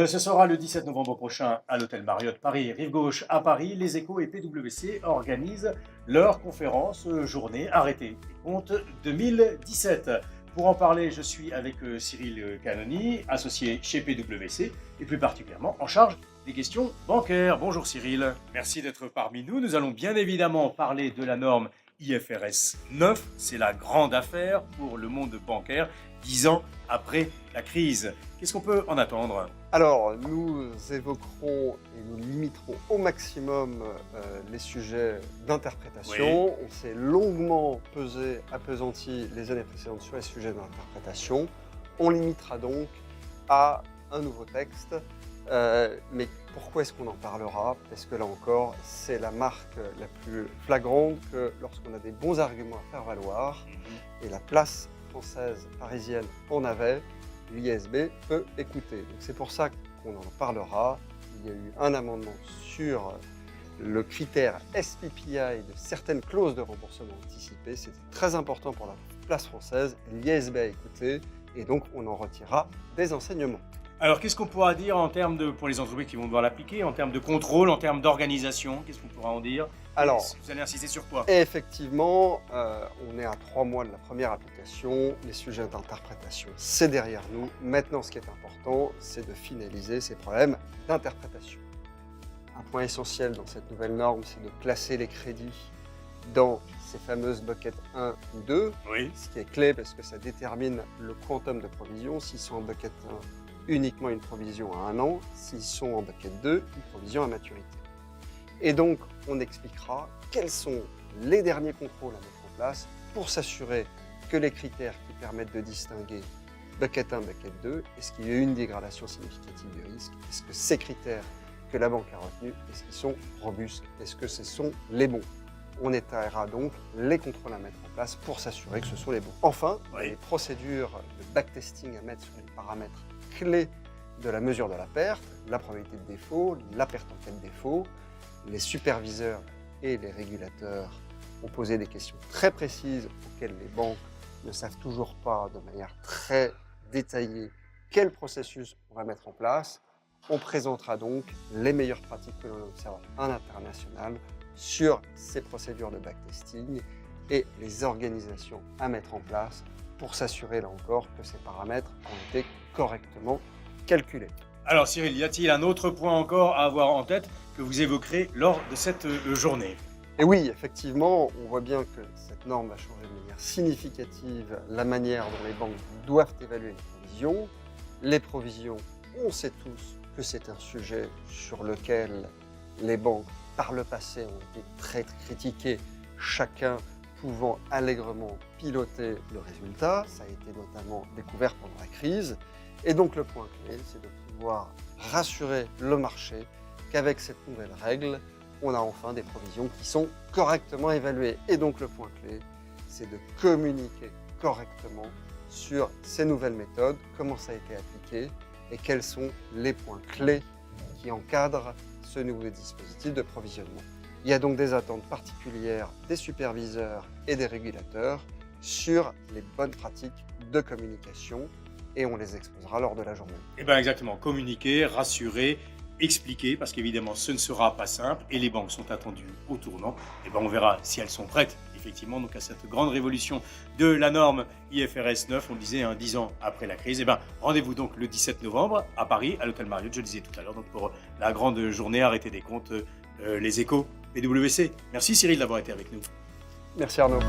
Ce sera le 17 novembre prochain à l'hôtel Marriott Paris, Rive Gauche à Paris. Les Échos et PwC organisent leur conférence Journée arrêtée des comptes 2017. Pour en parler, je suis avec Cyril Canoni, associé chez PwC et plus particulièrement en charge des questions bancaires. Bonjour Cyril, merci d'être parmi nous. Nous allons bien évidemment parler de la norme IFRS 9. C'est la grande affaire pour le monde bancaire, 10 ans après la crise. Qu'est-ce qu'on peut en attendre ? Alors, nous évoquerons et nous limiterons au maximum les sujets d'interprétation. Oui. On s'est longuement appesanti les années précédentes sur les sujets d'interprétation. On limitera donc à un nouveau texte. Mais pourquoi est-ce qu'on en parlera? Parce que là encore, c'est la marque la plus flagrante que lorsqu'on a des bons arguments à faire valoir, et la place française, parisienne en avait, l'ISB peut écouter. Donc c'est pour ça qu'on en parlera. Il y a eu un amendement sur le critère SPPI de certaines clauses de remboursement anticipé. C'était très important pour la place française. L'ISB a écouté et donc on en retirera des enseignements. Alors, qu'est-ce qu'on pourra dire en termes de, pour les entreprises qui vont devoir l'appliquer, en termes de contrôle, en termes d'organisation? Qu'est-ce qu'on pourra en dire? Alors, vous allez insister sur quoi? Effectivement, on est à 3 mois de la première application. Les sujets d'interprétation, c'est derrière nous. Maintenant, ce qui est important, c'est de finaliser ces problèmes d'interprétation. Un point essentiel dans cette nouvelle norme, c'est de placer les crédits dans ces fameuses buckets 1 ou 2. Oui. Ce qui est clé parce que ça détermine le quantum de provision. S'ils sont en bucket 1, uniquement une provision à 1 an. S'ils sont en bucket 2, une provision à maturité. Et donc, on expliquera quels sont les derniers contrôles à mettre en place pour s'assurer que les critères qui permettent de distinguer bucket 1, bucket 2, est-ce qu'il y a eu une dégradation significative du risque? Est-ce que ces critères que la banque a retenus, est-ce qu'ils sont robustes? Est-ce que ce sont les bons? On étayera donc les contrôles à mettre en place pour s'assurer que ce sont les bons. Enfin, Oui. les procédures de backtesting à mettre sur les paramètres clés de la mesure de la perte, la probabilité de défaut, la perte en cas de défaut. Les superviseurs et les régulateurs ont posé des questions très précises auxquelles les banques ne savent toujours pas de manière très détaillée quel processus on va mettre en place. On présentera donc les meilleures pratiques que l'on observe à l'international sur ces procédures de backtesting et les organisations à mettre en place pour s'assurer là encore que ces paramètres ont été correctement calculés. Alors Cyril, y a-t-il un autre point encore à avoir en tête que vous évoquerez lors de cette journée? Et oui, effectivement, on voit bien que cette norme va changer de manière significative la manière dont les banques doivent évaluer les provisions. Les provisions, on sait tous que c'est un sujet sur lequel les banques, par le passé, ont été très critiquées, chacun pouvant allègrement piloter le résultat. Ça a été notamment découvert pendant la crise. Et donc le point clé, c'est de pouvoir rassurer le marché qu'avec cette nouvelle règle, on a enfin des provisions qui sont correctement évaluées. Et donc le point clé, c'est de communiquer correctement sur ces nouvelles méthodes, comment ça a été appliqué et quels sont les points clés qui encadrent ce nouveau dispositif de provisionnement. Il y a donc des attentes particulières des superviseurs et des régulateurs sur les bonnes pratiques de communication et on les exposera lors de la journée. Eh bien exactement, communiquer, rassurer, expliquer, parce qu'évidemment ce ne sera pas simple et les banques sont attendues au tournant. Et ben on verra si elles sont prêtes, effectivement, donc à cette grande révolution de la norme IFRS 9, on le disait, 10 ans après la crise. Et ben rendez-vous donc le 17 novembre à Paris, à l'hôtel Marriott, je le disais tout à l'heure, donc pour la grande journée arrêtée des comptes, les Échos, PwC. Merci Cyril d'avoir été avec nous. Merci Arnaud.